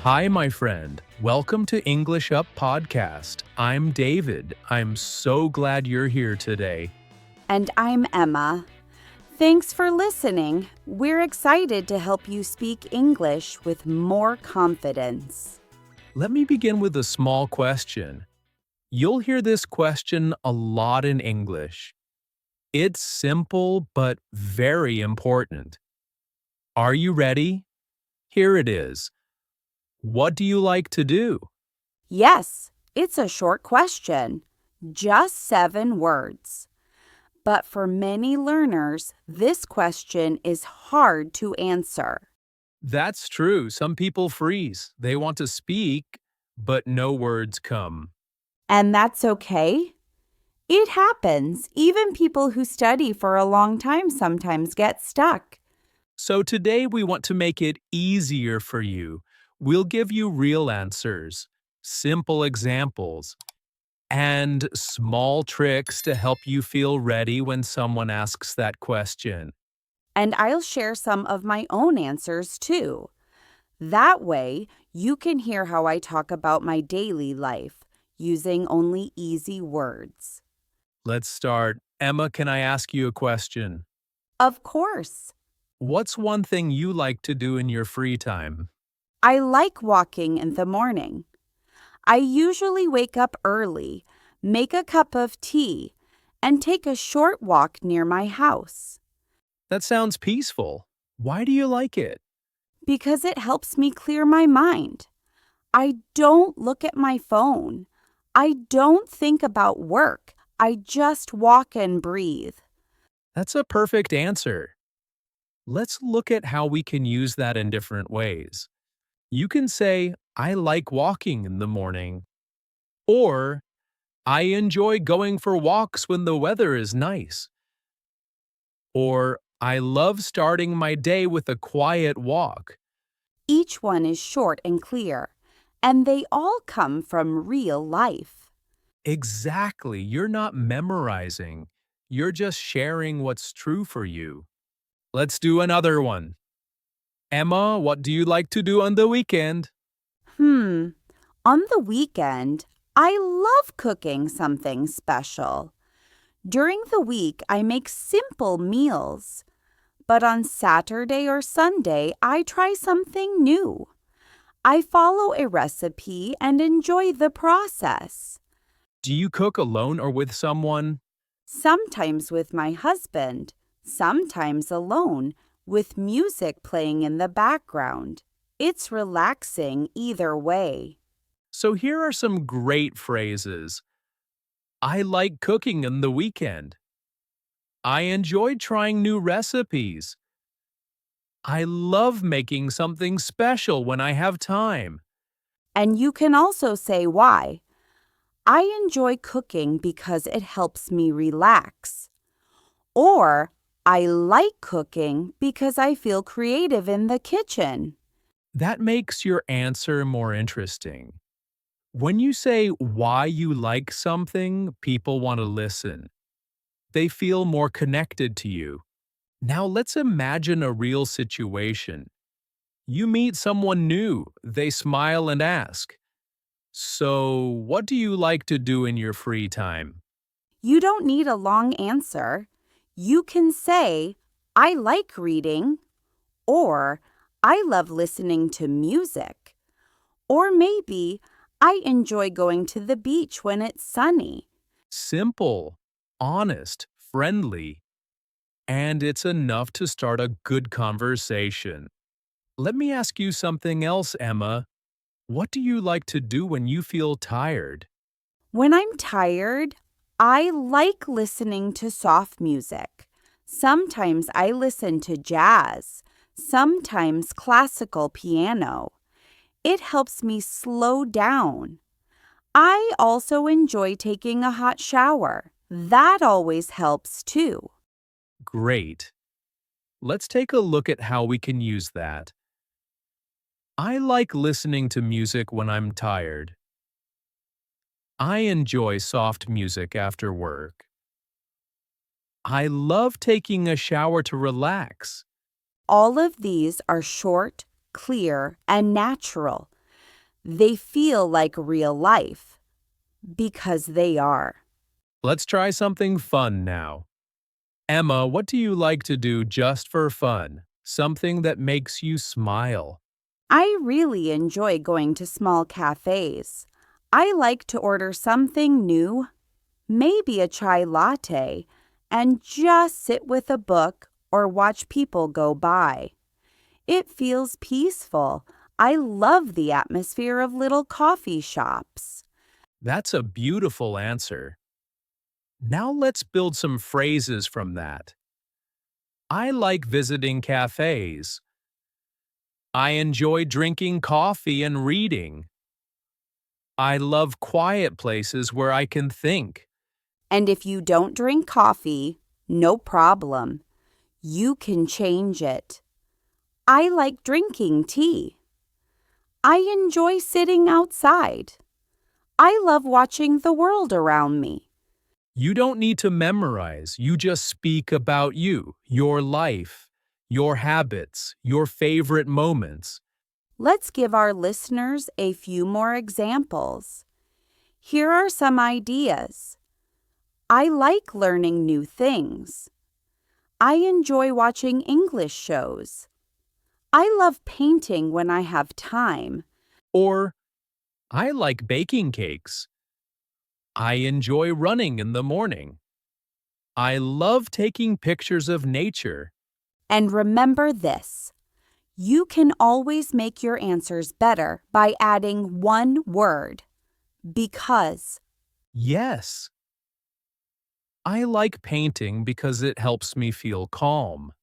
Hi, my friend. Welcome to English Up Podcast. I'm David. I'm so glad you're here today. And I'm Emma. Thanks for listening. We're excited to help you speak English with more confidence. Let me begin with a small question. You'll hear this question a lot in English. It's simple but very important. Are you ready? Here it is. What do you like to do? Yes, it's a short question, just 7 words. But for many learners, this question is hard to answer. That's true. Some people freeze. They want to speak, but no words come. And that's okay. It happens. Even people who study for a long time sometimes get stuck. So today we want to make it easier for you. We'll give you real answers, simple examples, and small tricks to help you feel ready when someone asks that question. And I'll share some of my own answers too. That way, you can hear how I talk about my daily life using only easy words. Let's start. Emma, can I ask you a question? Of course. What's one thing you like to do in your free time? I like walking in the morning. I usually wake up early, make a cup of tea, and take a short walk near my house. That sounds peaceful. Why do you like it? Because it helps me clear my mind. I don't look at my phone. I don't think about work. I just walk and breathe. That's a perfect answer. Let's look at how we can use that in different ways. You can say, I like walking in the morning. Or, I enjoy going for walks when the weather is nice. Or, I love starting my day with a quiet walk. Each one is short and clear, and they all come from real life. Exactly, you're not memorizing. You're just sharing what's true for you. Let's do another one. Emma, what do you like to do on the weekend? On the weekend, I love cooking something special. During the week, I make simple meals. But on Saturday or Sunday, I try something new. I follow a recipe and enjoy the process. Do you cook alone or with someone? Sometimes with my husband, sometimes alone, with music playing in the background. It's relaxing either way. So here are some great phrases. I like cooking on the weekend. I enjoy trying new recipes. I love making something special when I have time. And you can also say why. I enjoy cooking because it helps me relax. Or, I like cooking because I feel creative in the kitchen. That makes your answer more interesting. When you say why you like something, people want to listen. They feel more connected to you. Now let's imagine a real situation. You meet someone new, they smile and ask, so, what do you like to do in your free time? You don't need a long answer. You can say, I like reading, or I love listening to music, or maybe I enjoy going to the beach when it's sunny. Simple, honest, friendly, and it's enough to start a good conversation. Let me ask you something else, Emma. What do you like to do when you feel tired? When I'm tired, I like listening to soft music. Sometimes I listen to jazz, sometimes classical piano. It helps me slow down. I also enjoy taking a hot shower. That always helps too. Great. Let's take a look at how we can use that. I like listening to music when I'm tired. I enjoy soft music after work. I love taking a shower to relax. All of these are short, clear, and natural. They feel like real life because they are. Let's try something fun now. Emma, what do you like to do just for fun? Something that makes you smile. I really enjoy going to small cafes. I like to order something new, maybe a chai latte, and just sit with a book or watch people go by. It feels peaceful. I love the atmosphere of little coffee shops. That's a beautiful answer. Now let's build some phrases from that. I like visiting cafes. I enjoy drinking coffee and reading. I love quiet places where I can think. And if you don't drink coffee, no problem. You can change it. I like drinking tea. I enjoy sitting outside. I love watching the world around me. You don't need to memorize, you just speak about you, your life, your habits, your favorite moments. Let's give our listeners a few more examples. Here are some ideas. I like learning new things. I enjoy watching English shows. I love painting when I have time. Or, I like baking cakes. I enjoy running in the morning. I love taking pictures of nature. And remember this, you can always make your answers better by adding one word, because. Yes, I like painting because it helps me feel calm.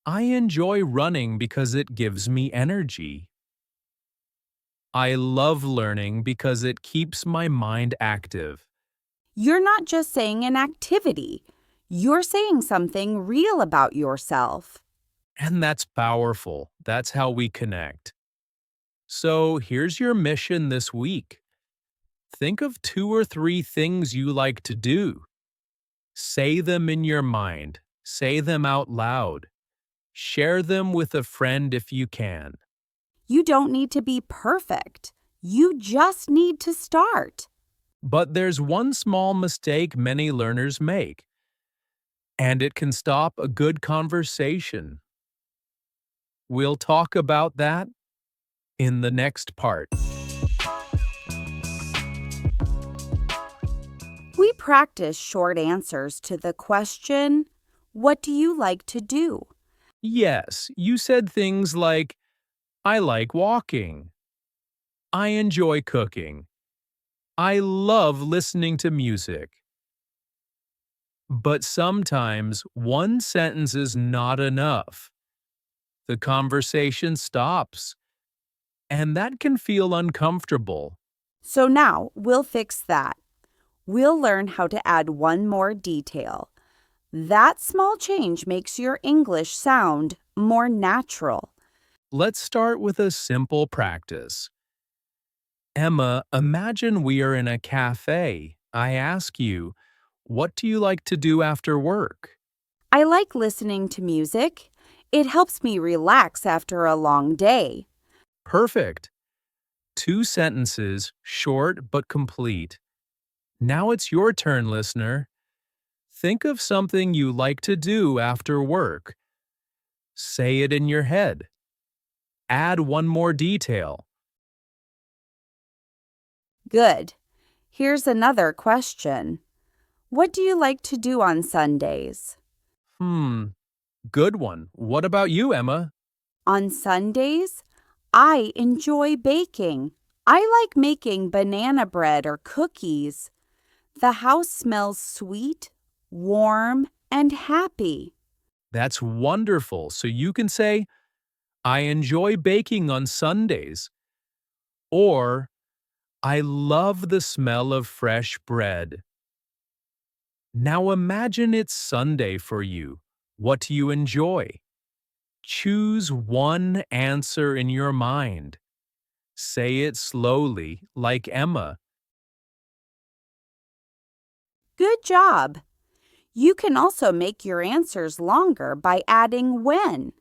I enjoy running because it gives me energy. I love learning because it keeps my mind active. You're not just saying an activity, you're saying something real about yourself. And that's powerful. That's how we connect. So here's your mission this week. Think of 2 or 3 things you like to do. Say them in your mind. Say them out loud. Share them with a friend if you can. You don't need to be perfect. You just need to start. But there's one small mistake many learners make, and it can stop a good conversation. We'll talk about that in the next part. We practice short answers to the question, what do you like to do? Yes, you said things like, I like walking. I enjoy cooking. I love listening to music. But sometimes one sentence is not enough. The conversation stops, and that can feel uncomfortable. So now we'll fix that. We'll learn how to add one more detail. That small change makes your English sound more natural. Let's start with a simple practice. Emma, imagine we are in a cafe. I ask you, what do you like to do after work? I like listening to music. It helps me relax after a long day. Perfect. 2 sentences, short but complete. Now it's your turn, listener. Think of something you like to do after work. Say it in your head. Add one more detail. Good. Here's another question. What do you like to do on Sundays? Good one. What about you, Emma? On Sundays, I enjoy baking. I like making banana bread or cookies. The house smells sweet, warm, and happy. That's wonderful. So you can say, I enjoy baking on Sundays. Or, I love the smell of fresh bread. Now imagine it's Sunday for you. What do you enjoy? Choose one answer in your mind. Say it slowly, like Emma. Good job! You can also make your answers longer by adding when.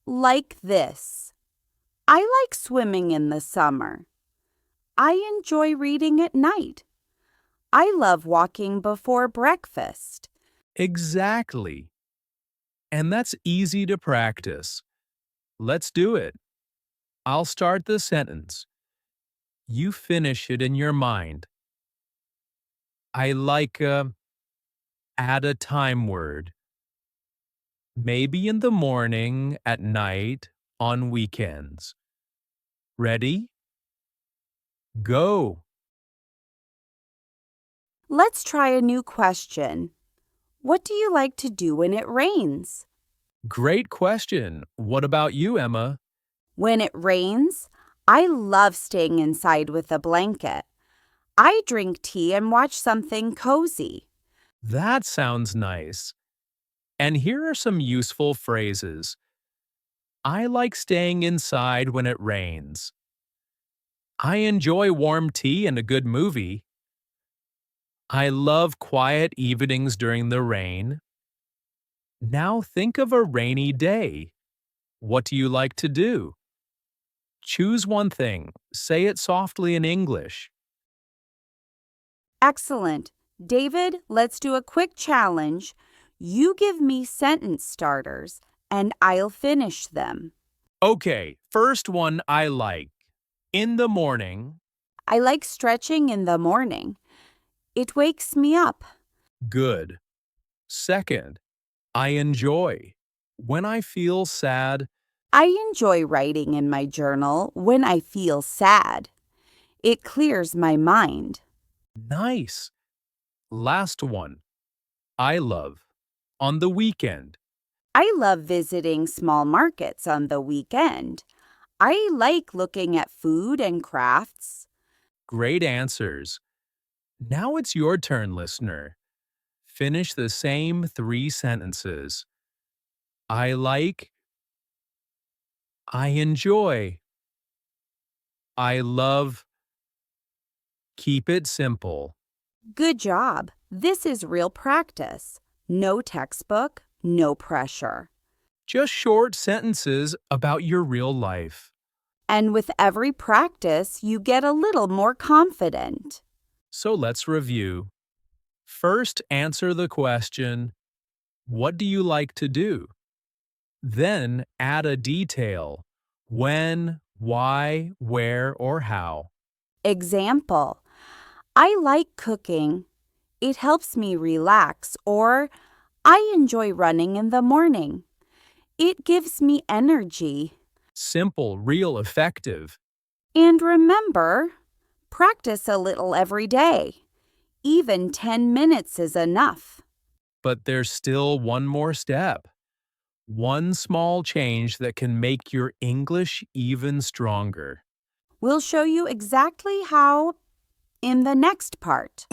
Like this. I like swimming in the summer. I enjoy reading at night. I love walking before breakfast. Exactly. And that's easy to practice. Let's do it. I'll start the sentence. You finish it in your mind. I like add a time word. Maybe in the morning, at night, on weekends. Ready? Go. Let's try a new question. What do you like to do when it rains? Great question. What about you, Emma? When it rains, I love staying inside with a blanket. I drink tea and watch something cozy. That sounds nice. And here are some useful phrases. I like staying inside when it rains. I enjoy warm tea and a good movie. I love quiet evenings during the rain. Now think of a rainy day. What do you like to do? Choose one thing. Say it softly in English. Excellent. David, let's do a quick challenge. You give me sentence starters, and I'll finish them. Okay, first one I like. In the morning. I like stretching in the morning. It wakes me up. Good. Second, I enjoy. When I feel sad. I enjoy writing in my journal when I feel sad. It clears my mind. Nice. Last one. I love. On the weekend. I love visiting small markets on the weekend. I like looking at food and crafts. Great answers. Now it's your turn, listener. Finish the same 3 sentences. I like. I enjoy. I love. Keep it simple. Good job. This is real practice. No textbook, no pressure. Just short sentences about your real life. And with every practice, you get a little more confident. So let's review. First, answer the question, what do you like to do? Then add a detail, when, why, where, or how. Example: I like cooking. It helps me relax. Or I enjoy running in the morning. It gives me energy. Simple, real, effective. And remember, practice a little every day. Even 10 minutes is enough. But there's still one more step. One small change that can make your English even stronger. We'll show you exactly how in the next part.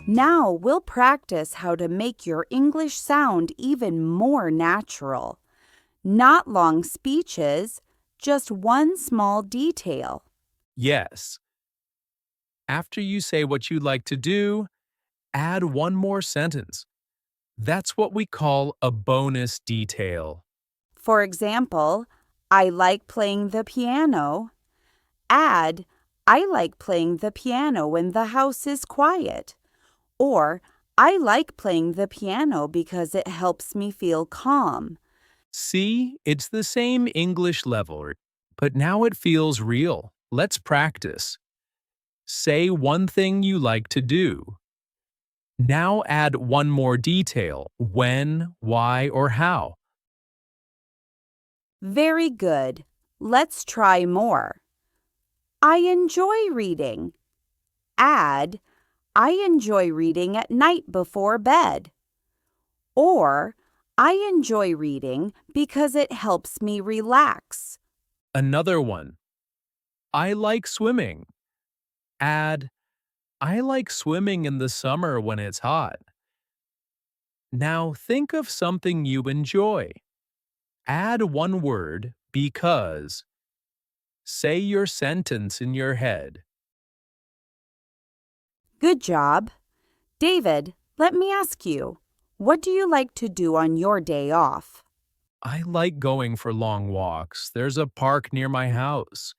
Now we'll practice how to make your English sound even more natural. Not long speeches, just one small detail. Yes. After you say what you'd like to do, add one more sentence. That's what we call a bonus detail. For example, I like playing the piano. Add, I like playing the piano when the house is quiet. Or, I like playing the piano because it helps me feel calm. See, it's the same English level, but now it feels real. Let's practice. Say one thing you like to do. Now add one more detail, when, why, or how. Very good. Let's try more. I enjoy reading. Add, I enjoy reading at night before bed. Or, I enjoy reading because it helps me relax. Another one. I like swimming. Add, I like swimming in the summer when it's hot. Now think of something you enjoy. Add one word, because. Say your sentence in your head. Good job. David, let me ask you, what do you like to do on your day off? I like going for long walks. There's a park near my house.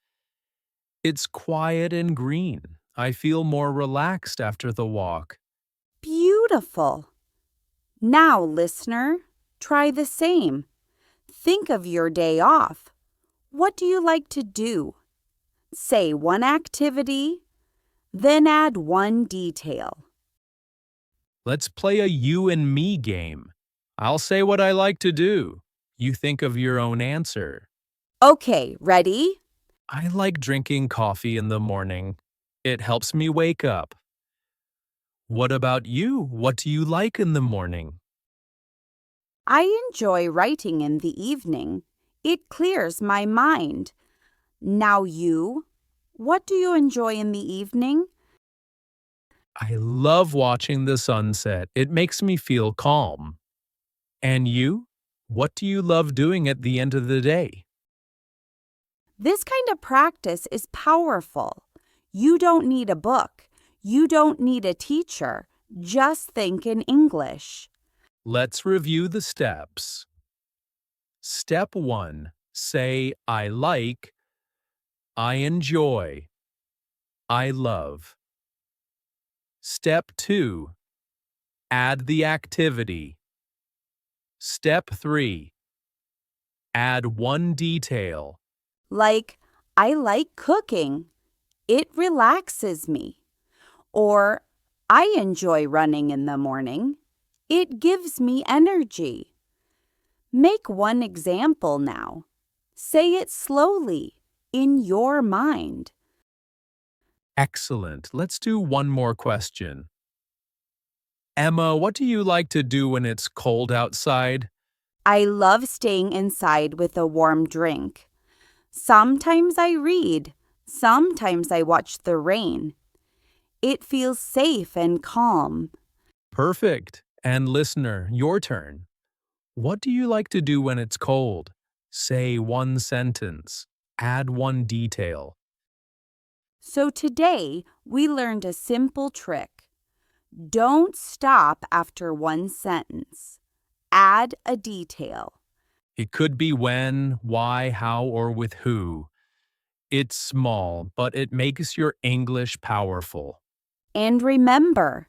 It's quiet and green. I feel more relaxed after the walk. Beautiful. Now, listener, try the same. Think of your day off. What do you like to do? Say one activity, then add one detail. Let's play a you and me game. I'll say what I like to do. You think of your own answer. Okay, ready? I like drinking coffee in the morning. It helps me wake up. What about you? What do you like in the morning? I enjoy writing in the evening. It clears my mind. Now you, what do you enjoy in the evening? I love watching the sunset. It makes me feel calm. And you? What do you love doing at the end of the day? This kind of practice is powerful. You don't need a book. You don't need a teacher. Just think in English. Let's review the steps. Step 1. Say I like, I enjoy, I love. Step 2. Add the activity. Step 3. Add one detail. Like, I like cooking. It relaxes me. Or, I enjoy running in the morning. It gives me energy. Make one example now. Say it slowly, in your mind. Excellent. Let's do one more question. Emma, what do you like to do when it's cold outside? I love staying inside with a warm drink. Sometimes I read. Sometimes I watch the rain. It feels safe and calm. Perfect. And listener, your turn. What do you like to do when it's cold? Say one sentence. Add one detail. So today, we learned a simple trick. Don't stop after one sentence. Add a detail. It could be when, why, how, or with who. It's small, but it makes your English powerful. And remember,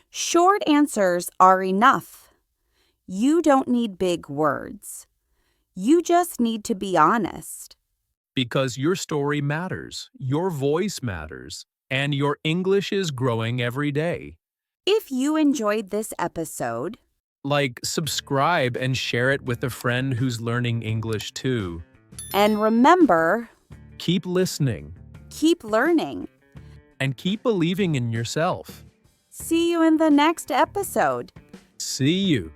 short answers are enough. You don't need big words. You just need to be honest. Because your story matters, your voice matters, and your English is growing every day. If you enjoyed this episode, Like, subscribe and share it with a friend who's learning English too. and remember, Keep listening keep learning. and keep believing in yourself. See you in the next episode. See you.